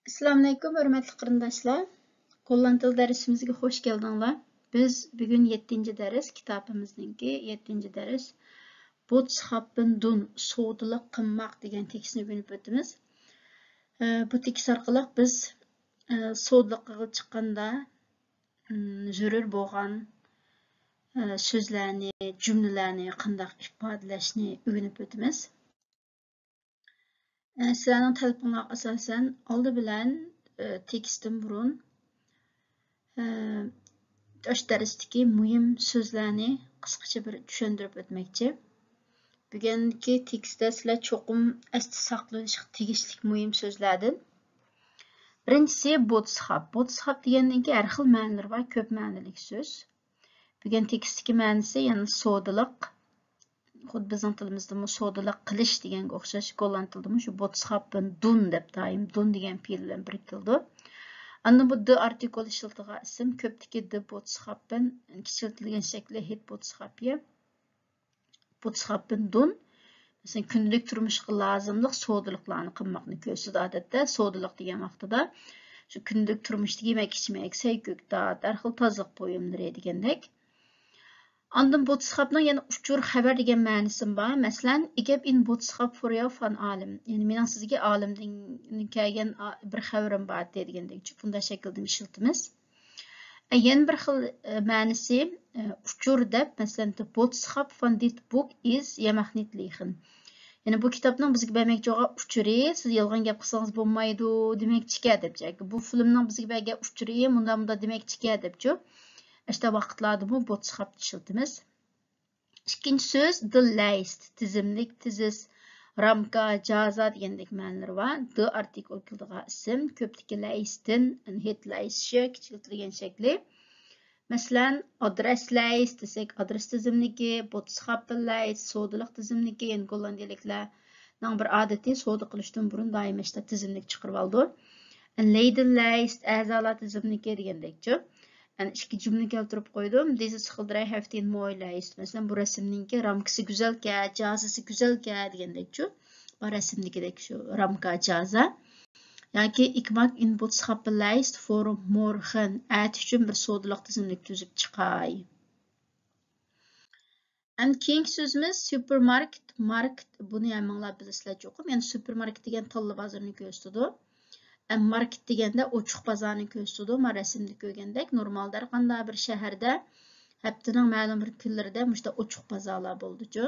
Assalamualaikum hörmətli qarindaşlar. Qo'llan til dərsimizə xoş gəldinizlər. Biz bugün 7-ci dərs kitabımızdakı 7-ci dərs Botschappen dun sodalıq qılmaq degan tekstni öyrənib o'tamiz. Bu tekst orqali biz sodalıq chiqqanda zərur bo'lgan so'zlarni, jumlalarni qanday ifodalashni öyrənib o'tamiz. Sizlerning talabingizga asosan oldi bilan tekstdan burun o'sha darsdagi muhim so'zlarni qisqacha bir tushuntirib o'tmoqchi. Bugungi tekstda sizlar cho'qim esda saqlanishga tegishli muhim so'zlardan. Birinchisi Botschaft. Botschaft degandan har xil ma'nolar bor, ko'p ma'nolik so'z. Bugun tekstdagi ma'nosi yana sodaliq. Xuddi bizning tilimizda sodalıq qilish deganga o'xshash golland tilida shu Botschappen dun deb doim dun degan fe'l bilan biriktildi. Anda bu d artikul ishlatilgan ism ko'pdagi d Botschappen kichiltirilgan shakli het Botschappye. Botschappen dun masalan kundalik turmushga lozimli sodaliqlarni qilmoqni ko'rsatadi. Odatda sodaliq degan vaqtida shu kundalik turmushda yemak ichmak, sayko'ktat, har xil tozaliq buyumlari degandek. Andan Botschaftning yana uchur xabar degan ma'nosi bor. Masalan, "Ich in Botschaft für jou von allem." Yani mening sizga olimdan kelgan bir xabarim bor degandek. Bunday shaklda ishlatamiz. Yana bir xil ma'nosi uchur deb, masalan, "Die Botschaft von dit Buch ist ja macht nicht liegen." Yani bu kitobning bizga bermoqchi bo'lgan uchuri, siz yolg'on gap qilsangiz bo'lmaydi demoqchi deb. Bu filmning bizga bergan uchuri bunda demoqchi debchi. İşte vaqtlarda bu Botschaft ishlatamiz. İkinci söz the Leist, tizimlik, tiziz, ramka, jaza degandek ma'nolar var. The artikul keldigan ism ko'pdagi Leist'in het Leist'shi kichiltirilgan shakli. Masalan, adres Leist desak adres tizimligi, Botschappen Leist sodaliq tizimligi, yani gollandiyaliklarning bir odatiy soda qilishdan burun doim işte tizimlik chiqarib oldi. Leiden Leist a'zolar tizimligi degandekchi. Yani iki cümle keltirib qo'ydim. Diese schilderai heeft een mooi lijst. Mesela bu resimninki ramkası güzelke, cazası güzelke degandekçu. Bu resimdikideki şu ramka caza. Yani ki ik maak in Botschappen lijst voor morgen. Eet için bir sodalıq tizimlik tüzüp çıkay. En keyingi sözümüz supermarket. Market bunu yamanlar bilesizlar çoxum. Yani supermarket degen talla bazarını gösterdi. Market deganda ochiq bozorni ko'rsatadi. Men rasmda ko'rgandek, normalda har qanday bir shaharda haftaning ma'lum bir kunlarida mushta ochiq bozorlar bo'ldi-ku.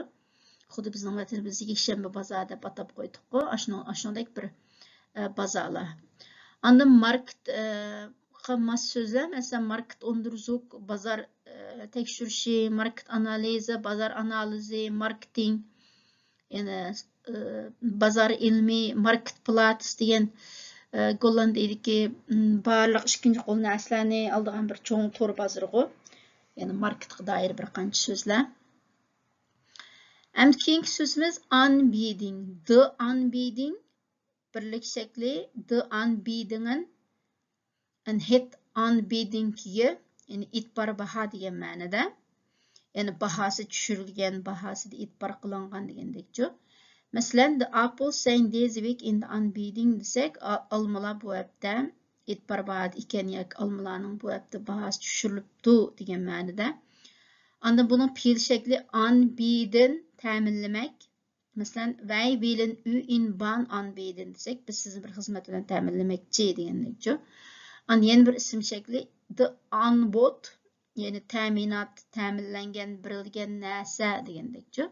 Xuddi bizning vatanimizga shanba bozor deb atab qo'ydik-ku. Ashunday bir bozorlar. Anda market qilmas so'zlar, masalan, market onderzoek, bozor tekshirishi, market analizi, bozor analizi, marketing, yana bozor ilmi, market platz degan Gollandiyadagi barliq ikkinchi qo'l narsalarni oldigan bir cho'ng to'r bozori. Yani marketga doir bir qancha so'zlar. Endi keyingi so'zimiz anbieding. The anbieding birlik shakli the anbiedingen en het anbiedingga, yani itbar baho degan ma'noda. Yani bahosi tushirilgan, bahosida itbar qilingan degandekchi. Mesela the apples zijn deze week in de aanbieding desek almalar bu hafta itbar bahat iken yak almalarning bu hafta bahası düşürülüptü degan ma'noda. Anda bunun fiil şekli anbieden ta'minlamak. Mesela wij willen u in baan aanbieden desek biz sizni bir xizmat bilan ta'minlamoqchi degandekchi. Anda yana bir ism şekli the aanbod, yani ta'minat, ta'minlangan, berilgan narsa degandekchi.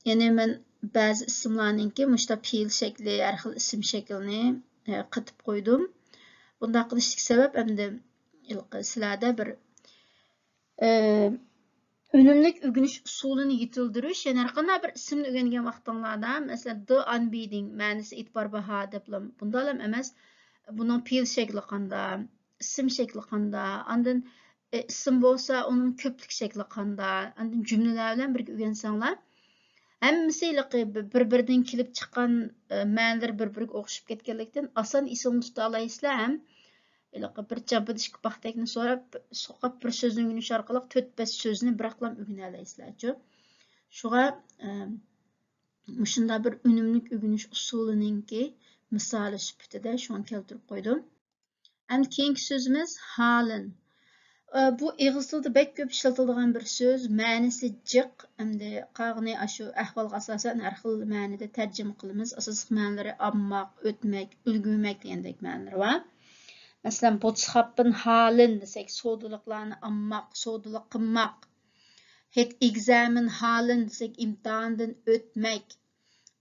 Yani ben bazı isimlarninki muşta fiil şekli, her xil isim şeklini qıtıp qo'ydim. Bunda qilishlik sebep endi sizlarda bir önümlük ögüniş usulini yetildirish, yani har qanday bir isimni o'rgangan vaqtinglarda, mesela the anbieding ma'nosi itbar baho deb bunda ham emas, buning fiil shakli qanday, ism shakli qanday, ondan ism bo'lsa uning ko'plik shakli qanday, ondan jumlalar bilan birga o'rgansanglar hammasi bir-biridan kelib chiqqan ma'nolar bir-biriga o'xshab ketganlikdan oson esimni tuta olasizlar ham. Bir champidishki paxtakni so'qib bir so'zni o'rganish orqali 4-5 so'zni biroqlam o'rgana olasizlar-ku. Shunga shunda bir unumlik o'rganish usulininki misali süpütüde şu an keltirip koydum. Endi keyingi sözümüz halen. Bu İngiliz tilida bek köp işletiladigan bir söz. Ma'nisi jiq. Endi qag'ni shu ahvolga asosan har xil ma'nida tarjima qilamiz. Asosiy ma'nolari ammoq, o'tmak, ulgurmak degandek ma'nolari bor. Masalan, botsxappen halen desek, sodiliqlarni ammoq, sodilik qilmoq. Het examen halen desek, imtihondan o'tmak.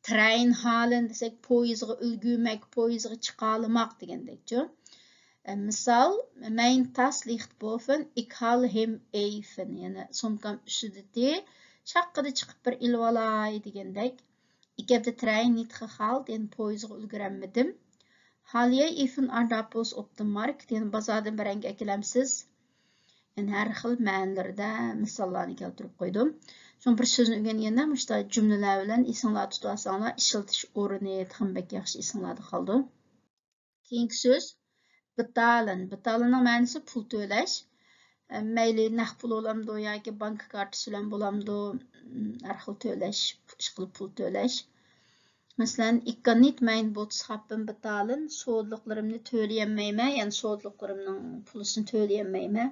Train halen desek, poyezdga ulgurmak, poyezdga chiqolmoq degandekchi. Misal, mijn tas ligt boven, ik haal hem even. Yani somkam üstüde şakkıda çıkıp bir ilvalay degandek. Ik heb de trein niet gehaald, yani poyezga ulguremedim. Haal jij even aardappels op de markt, yani bazardan bir renk ekilemsiz. Yani her xil ma'nolarda misollarni keltirib qo'ydim. So'ng bir so'zni o'rganganda mushta jumlalar bilan esinglarda tutib olsanglar, ishlatish o'rni ham yaxshi esinglarda qoldi. Keyingi so'z betalen. Betalenning ma'nosi pul to'lash. Mayli naqd pul bo'lamdi yoki bank kartasi bilan bo'lamdi, har xil to'lash, ish qilib pul to'lash. Masalan, ik kan niet mijn boodschappen betalen. So'dliqlarimni to'layolmayman, ya'ni so'dliqlarimning pulisini to'layolmayman.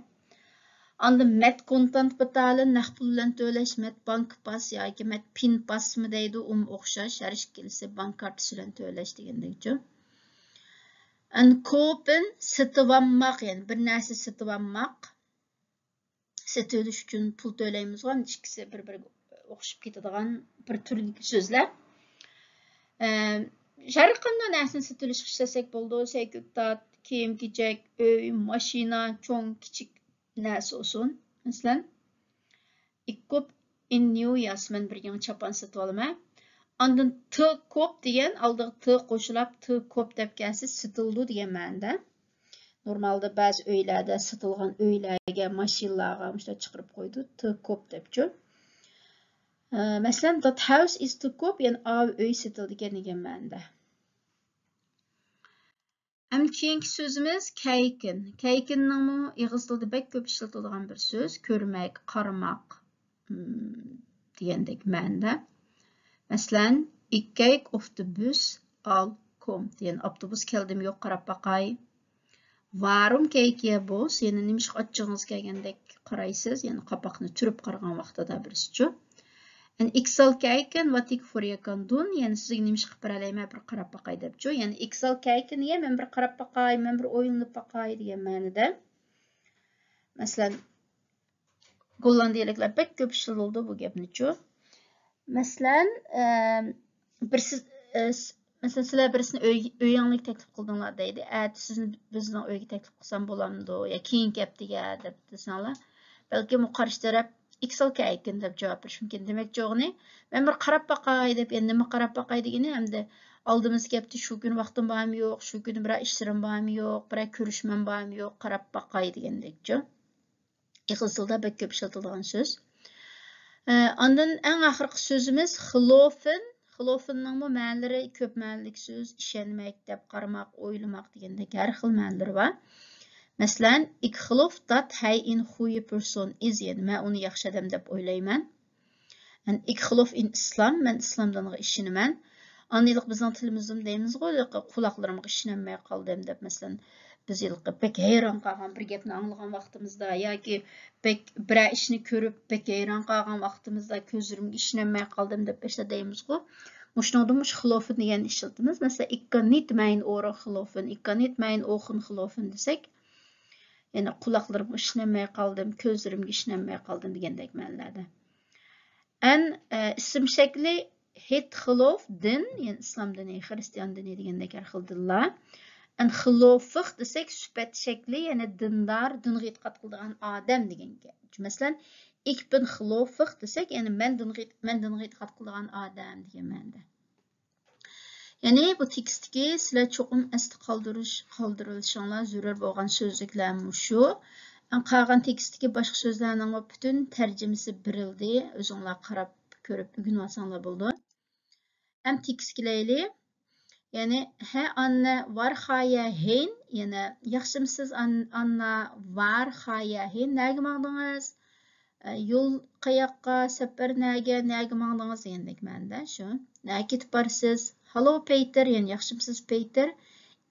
Andan met kontant betalen, naqd pul bilan to'lash, met bank pas yoki met pin pasmi deydi, o'xshash. Har ikkisi bank kartasi bilan to'lash degandekchi. En kopen satib olmoq, yani bir narsa satib olmoq. Satib olish uchun pul to'laymiz, ikkisi bir-biriga o'xshab ketadigan bir turdagi so'zlar. Har qanday narsani satib olishga ishlasak bo'ldi, saykuktat, kiyim-kechak, uy, mashina, cho'ng, kichik narsa olsun. Masalan, ik koop in new jas, men bir yangi chopon satib olaman. Ondan t ko'p degan oldiga t qo'shilib t ko'p deb kelsa sotildi degan ma'noda. Normalda ba'zi uylarda sotilgan uylarga, mashinalarga mushta chiqarib qo'ydi, t ko'p debchi. Masalan, that house is too ko'p, yani uy sotildi degan ma'noda. Hem keyingi so'zimiz kaykin. Kaykinning ingliz tilida bek ko'p ishlatiladigan bir so'z, ko'rmak, qaramoq degandek ma'noda. Masalan, ik kijk of de bus al komt. Yani avtobus keldim yo'q qarab baqay. Waarom kijk je bos? Yani nimishqa ochig'ingiz kelgandek qaraysiz, yani qapoqni turib qaragan vaqtida birisichu. En ik zal kijken wat ik voor je kan doen. Yani sizga nimishqa qilib beralayman, bir qarab baqay debchu. Yani ik zal kijken degan men bir qarab baqay, men bir o'yinlab baqay degan ma'noda. Masalan, gollandiyaliklar bek ko'p ishlatadi bu gapnichu. Masalan, Mesela sizler birisini uyanglik teklif qildinglar deydi. Sizni bizning uyga taklif qilsam bo'lamdi yo keyin gap degan deb desanglar, balki bu qarshi taraf iksal kaykin deb javob berish mumkin. Demak, jo'g'ini men bir qarab baqay deb, endi nima qarab baqay degani hamda oldimizga gapdi shu kun vaqtim bormi yo'q, shu kun bir ishlarim bormi yo'q, bir ko'rishmam bormi yo'q, qarab baqay degandekchi. İngliz tilida bek ko'p ishlatiladigan so'z. Ondan eng oxirgi so'zimiz xilofen. Xilofenning bu ma'nolari ko'p ma'nolik so'z, ishonmak, deb qaramoq, o'ylamoq degandek har xil ma'nolari bor. Masalan, ik geloof dat hij een goede persoon is. Yani men uni yaxshi odam deb o'ylayman. En ik geloof in islam, men islomdan ishonaman. Aniylik bizning tilimizda deymiz-ku, quloqlarimga ishonmay qoldim deb. Masalan, biz yilqi pek hayron qolgan bir gapni anglagan vaqtimizda yoki pek bir ishni ko'rib pek hayron qolgan vaqtimizda ko'zlarimga ishonmay qoldim deb deymiz-ku. Mushuningda mush xilofen degan ishlatamiz. Masalan, ik kan niet mijn oren geloven, ik kan niet mijn ogen geloven desek. Yani quloqlarimga ishonmay qoldim, ko'zlarimga ishonmay qoldim degandek ma'nolarda. En ism shakli het geloof din, yani islom dini, xristian dini degandek har xil dinlar. En gelovig desek sübhat shakli, yani dindar, dinga e'tiqod qiladigan odam degan gap. Masalan, ik bin gelovig desek, yani men dinga e'tiqod qiladigan odam degan ma'noda. Yani bu tekstdagi sizlar cho'qim esda qoldirishinglar zarur bo'lgan so'zliklar shu. Qolgan tekstdagi boshqa so'zlarning butun tarjimasi berildi. O'zinglar qarab ko'rib o'rganib olsanglar bo'ldi. Ham tekstlayli. Yani he anne var haya hen, yani yaxshimisiz anna var haya hen, nega maqdingiz? Yo'l qayoqqa, safar nega maqdingiz degandek ma'noda shu. Nega ketib borsiz? Hallo Peter, yani yaxshimisiz Peter?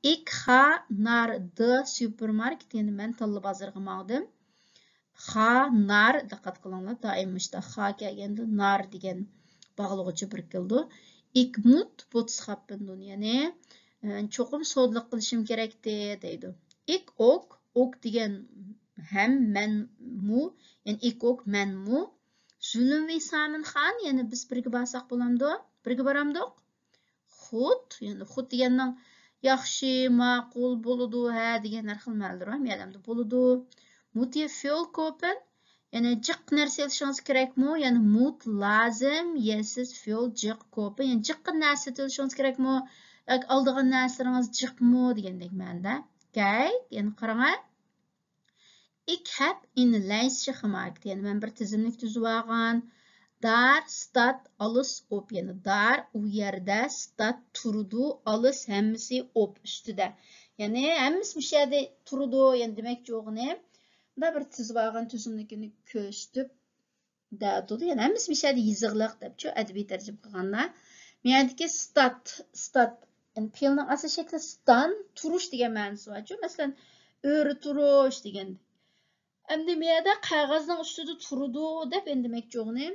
Ik ga naar de supermarkt. Yani ben tallı bazarga mağdım. Ga naar, diqqat qilinglar, doimishda ga kelganda nar degan bog'lovchi bir keldi. Ik moet boodschappen doen. Yani cho'qim sodliq qilishim kerakdi deydi. Ik ook degan hem, men, mu. Yani ik ook, men, mu. Zullen we samen gaan? Yani biz birga borsak bo'lamdi? Birga boramdiq? Goed. Yani goed deganning yaxshi, ma'qul bo'ladi, ha degan har xil ma'nolar ham yadamda bo'ladi. Moet je veel kopen? Yani jiq narsa alışınız gerek mi? Yani mut lazım, yesiz veel jiq kopen. Yani jiq narsa alışınız gerek mi? Yani aldığın narsalarınız jiq mu? Degandek ma'noda. Kijk, yani qarang. Ik heb een lijstje gemaakt. Yani ben bir tizimlik tuzib olgan. Daar staat alles op. Yani daar u yerde staat turdu alles hemmisi op üstüde. Yani hemmisi bir şeyde turdu. Yani demek yo'q ne? Da bir tizib olgan tuzimlikni ko'rsatib dadi. Yani hemmisi bir şeyde yizig'liq debchi adabiy tarjima qilganda. Mendiki stat yani fe'lning asl shakli stan turish degan ma'nosi bor. Masalan, o'ri turish degan. Endi bu yerda qog'ozning ustida turdi deb endi demak yo'qni.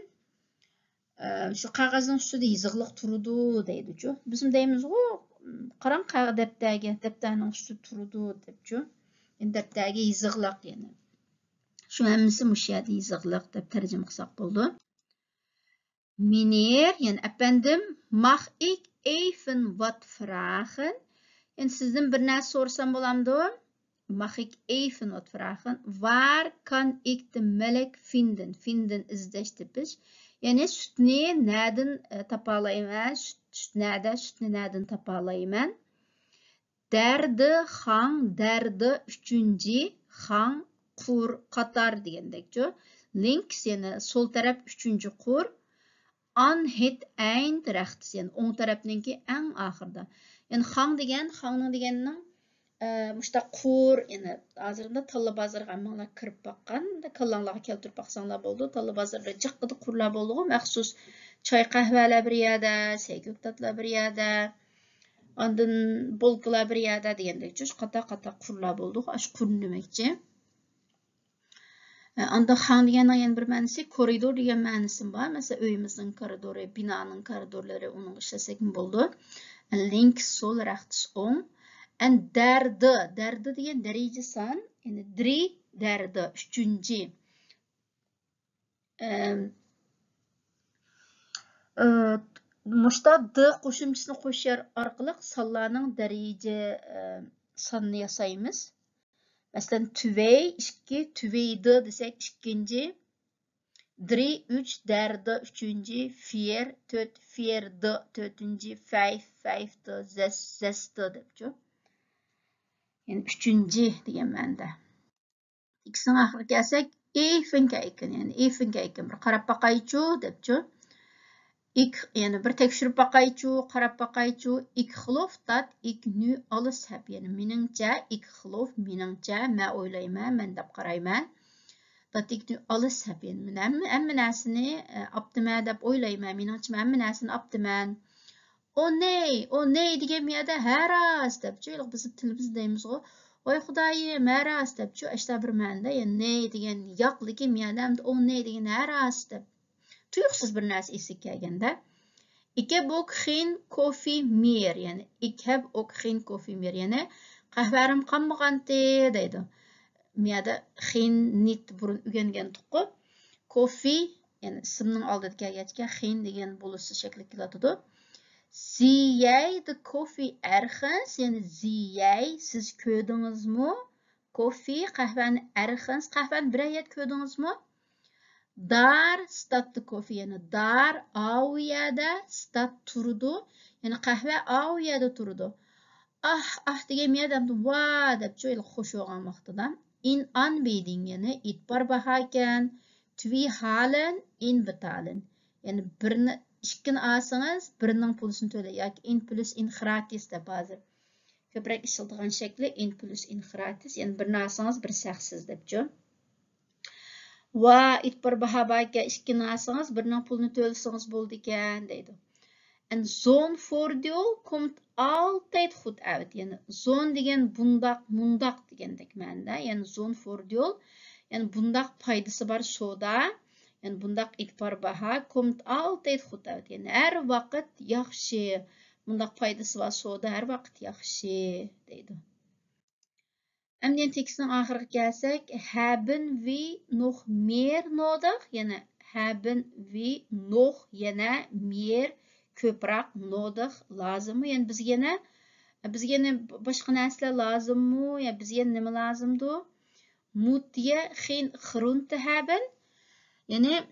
Shu qog'ozning ustida yizig'liq turdi deydi-ku. Biz deymiz-ku, qarang daftarning ustida turdi debchi. Endi daftarga yizig'liq yani. Shu hammasi mush yerda yizig'liq deb tarjima qilsak bo'ldi. Meneer, yani efendim, mag ik even wat vragen? Yani sizden bir narsa sorsam bo'lamdi? Mag ik even wat vragen? Waar kan ik de melk vinden? Vinden izlash depish. Yani sütni nereden topalayman? Süt nereden topalayman? Derde gang, derde üçüncü gang, qur, qatar degandekchu. Links yani sol taraf üçüncü qur. An het eind rechts yani o'ng tarafninki eng oxirida. Yani gang deganning muşta qur yani hozirda talla bozorga hammalar kirib boqqan, kallanglarga keltirib boqsanglar bo'ldi. Talla bozorda jiqqida qurlar bo'ldi, maxsus choy qahvalar bir yerda, sayko'ktatlar bir yerda, ondan bolkalar bir yerda degandek qata qurlar bo'ldi. Ash qur demakchi. Anda gang deganning yana bir ma'nosi koridor degan ma'nosi bor. Masalan, uyimizning koridori, binoning koridorlari uning ishlasak bo'ldi. Links sol rechts o'ng. En derde degan daraja son, yani 3 derde, 3. Muşta d qo'shimchasini qo'shar orqali sonlarning daraja sonini yasaymiz. Masalan, 2, 2, 2 desek 2. 3, 3 derde, 3. 4, 4, 4 4. 5, 5 6 debchu. Yani 3. degan ma'noda. Ikisini oxiriga kelsak, even kijken. Yani even kijken. Bir qarab boqaychu debchu. Ik yani bir tekshirib boqaychu, qarab boqaychu. Ik geloof dat ik nu alles heb. Yani meningcha, ik geloof meningcha, men o'ylayman, men deb qarayman. Dat ik nu alles heb. Yani men hamma narsani optiman deb o'ylayman. Meningcha hamma narsani optiman. O ney degan yerda haras debchu. Biz tilimiz deymiz-ku. Oy Xudoyim, haras debchu. Ashta bir ma'noda, yani ney degan yo'q, lekin menda o ney degan haras deb. Tuyuqsiz bir narsa esiga kelganda. Ik heb ook geen koffie meer. Yani ik heb ook geen koffie meer. Yani qahvarim qolmag'andi deydi. Menda geen nit burun o'rgangan tuqqi. Koffie, yani ismning oldida kelgachga geen degan bo'lishi shakli keladi. Zie jij de koffie ergens? Yani zie jij, siz ko'rdingizmi? Koffie, qahvani ergens, qahvani bir yerda ko'rdingizmi? Daar staat de koffie. Yani daar au yerda staat turdi. Yani qahva au yerda turdi. degan merdamda va deb cho'yli xush bo'lgan vaqtida in aanbieding yani itbar bahaken, 2 halen, 1 betalen. Yani birini ikkini olsangiz, birining pulisini to'la yoki in plus in gratis deb hozir ko'proq ishlatgan shakli in plus in gratis. Yani birini olsangiz, bir saxsiz debchi. Va itbar bahaga ikkini olsangiz, birining pulini to'lasangiz bo'ldi ekan deydi. En zo'n voordeel komt altijd goed uit. Yani zo'n degen bundak, mundak degendek ma'noda. Yani zo'n voordeel. Yani bundak paydası var soda. Yani bundak itbar baha komt altijd goed uit. Yani her vakit yaxşı. Bundak paydası var soda her vakit yaxşı deydi. Emniyet tekstinin ahırı gelsek, haben we nog meer nodig? Yani haben we nog yana meer köprak nodig lazım mı? Yani biz yine başka nesle lazım mı? Ya biz yine ne lazımdı? Moet je geen groente hebben? Yani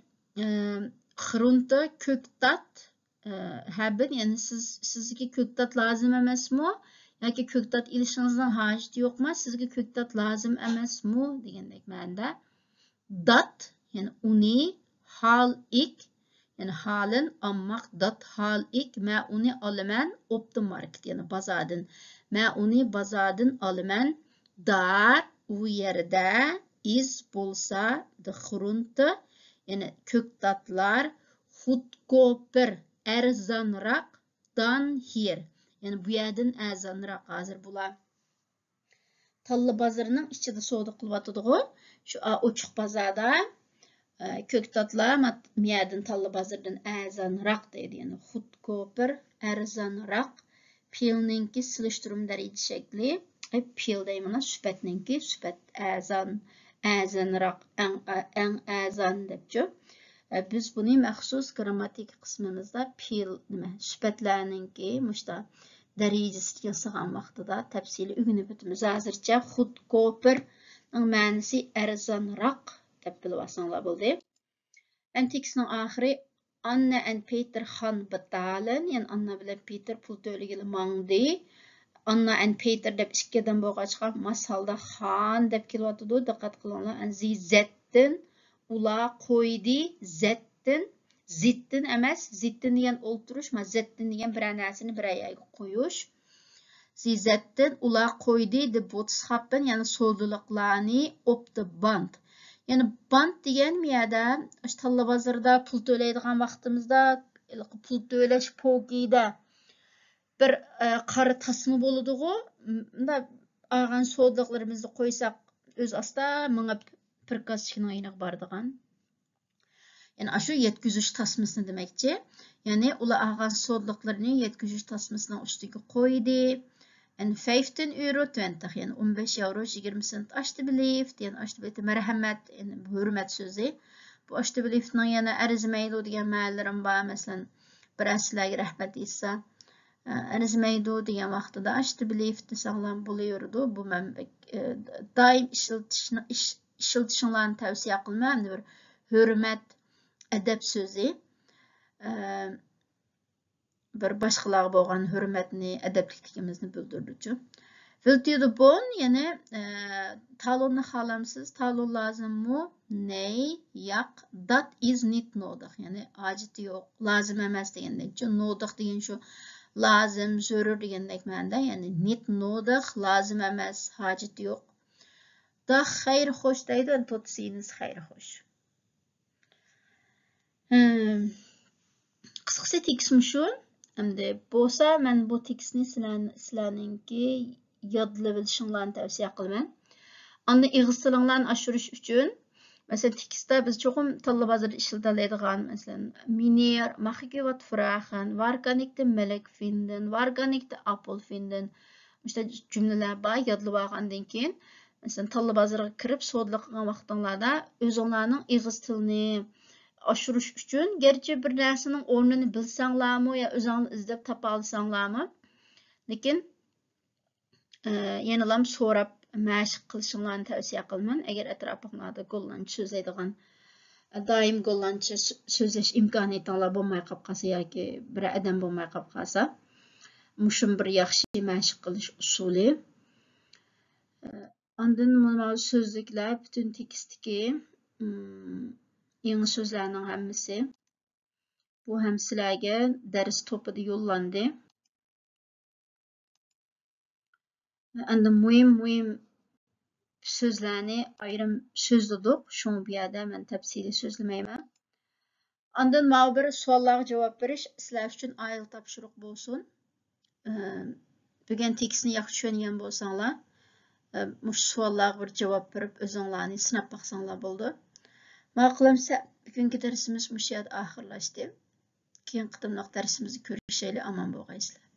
groente köktat haben. Yani sizge köktat lazım emas mı? Yoki köktat ilişinizden haceti yok mu? Sizge köktat lazım emas mı? Degandek ma'noda. Dat yani uni hal ik yani halen almak dat hal ik ma uni alaman op de markt yani bazardan ma uni bazardan alaman daar u yerde is bolsa de groente yani köktatlar goedkoper erzanrak dan hier yani bu yerden erzanrak hazır bular. Tallı bazarının içinde soğudu kılbatıdığı şu uçuk bazarda köktatlar miyadın tallı bazardan erzanrak deydi. Yani hudkoper erzanrak pilninki siliştirim derece şekli pil deyimine süpetninki süpet erzanrak en erzan depçu. Biz bunu məxsus grammatik qismimizdə pil süpetlərninki müşta derecesi yasagan vaqtida təfsili ügünüb ötümüz. Hazırca hudkoper mənisi erzanrak deb bilib asanglar bo'ldi. En tekstning oxiri Anna en Peter gaan betalen. Yani Anna bilan Peter pul to'ligili mangdi. Anna en Peter deb ikkidan bo'lg'achqa masalda gaan deb kelyotidi. Diqqat qilinglar. Zi zettin ular qo'ydi zettin zittin emas. Zittin degan o'ltirish, ma zettin degan bir narsani bir ayaga qo'yish. Zi zettin ular qo'ydi deb boodskappen, yani so'zliqlarni op de band. Yani band degan miyada talla bozorda pul to'laydigan vaqtimizda pul to'lash pogida bir qora tasma bo'ladi-ku. Bunda olgan so'zliqlarimizni qo'ysak o'z asta mingib prikazchikning oyiniga boradigan. Yani aşu yetkiziş tasmasını demekçi. Yani ular olgan so'zliqlarni yetkiziş tasmasının ustiga qo'ydi. En 15 euro 20 yani 15 euro 20 cent alsjeblieft yani alsjeblieft merhamet yani hürmet sözü. Bu alsjeblieft'nin yana arzimaydi degan ma'nolarım var. Mesela bir sizlarga rahmat etsa arzimaydi degan vaqtida alsjeblieft desanglar bo'laverdi. Bu men doim ishlatishinglarni tavsiya qilmayman. Bir hürmet adab sözü. Bir başqalarga bo'lgan hurmatni, adablikligimizni bildiruvchi. Wilt u de bon? Yani talonni xohlamsiz? Talon lazımmi? Nee, yo'q. Dat is niet nodig. Yani hojati yo'q, lozim emas degandek. Nodig degan shu lozim, zarur degandek ma'noda. Yani niet nodig, lozim emas, hojati yo'q. Da xayr xo'sh deydi, tot ziens xayr xo'sh. Qisqasi tekstim shu. Endi bo'lsa men bu tekstni sizlarninki yodlab olishinglarni tavsiya qilaman. Unda ig'iz tilinglarni oshirish uchun mesela tekstda biz cho'qim tilla bozorda ishlatiladigan masalan miner, mag ik u wat vragen, waar kan ik de melk vinden, waar kan ik de appel vinden. İşte cümleler bor yodlab olgandan keyin masalan tilla bozorga kirib savdo qilgan vaqtinglarda o'zinglarning ig'iz tilini aşırış üçün gerçi bir narsaning o'rnini bilsanglarmi yo o'zingiz izlab topa olsanglarmi lekin yanalam so'rab mashq qilishinglarni tavsiya qilaman. Agar atrofingizda gollandcha so'zlaydigan doim gollandcha so'zlash imkoniyatinglar bo'lmay qolib qolsa yoki bir odam bo'lmay qolib qolsa mushum bir yaxshi mashq qilish usuli. Ondan mana so'zliklar butun tekstdagi yangi so'zlarning hammasi bu ham sizlarga dars to'pida yo'llandi. Endi muhim so'zlarni ayrim so'zladik. Shuni bu yerda men tafsiliy so'zlamayman. Andan mağu bir suallarga cevap beriş sizler üçün ayrı tapşırıq bolsun. Bugün tekisini yaxşı tushungan bolsanglar, mush suallarga bir cevap berip özüңlarni sinap baqsanglar boldu. Ma'qulamsa bugungi darsimiz mush yerda oxirlashdi. Keyin qitimliq darsimizni ko'rishayli, omon bo'lgaysizlar.